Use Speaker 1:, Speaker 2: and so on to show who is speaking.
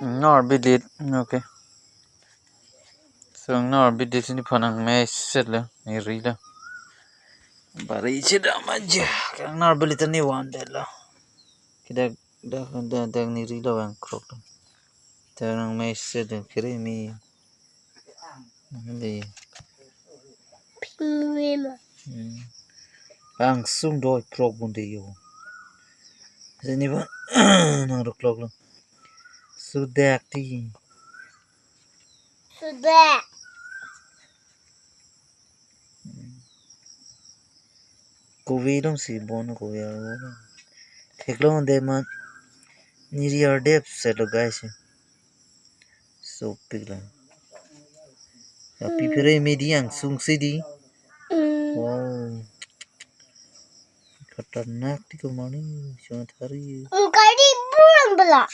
Speaker 1: Nor bidit. Okay. So nor bidit ini panang mes setla. Ni rila. Bari sida maja. Kang nor bidit ni wandela. Kita dah ni rila bang krok. Tanang mes setla kiri mi. Hindi. Langsung doi krok bundi yo. Sini ba nang krok lang. Sudah ti.
Speaker 2: Sudah.
Speaker 1: Kowe dong si bon kowe aro. Theklo de man niri ardep selo guys. So pigla. Tapi pere mediang sung sidi. Wow. खतरनाक थी कमानी चौथारी
Speaker 2: Kali bulan belak.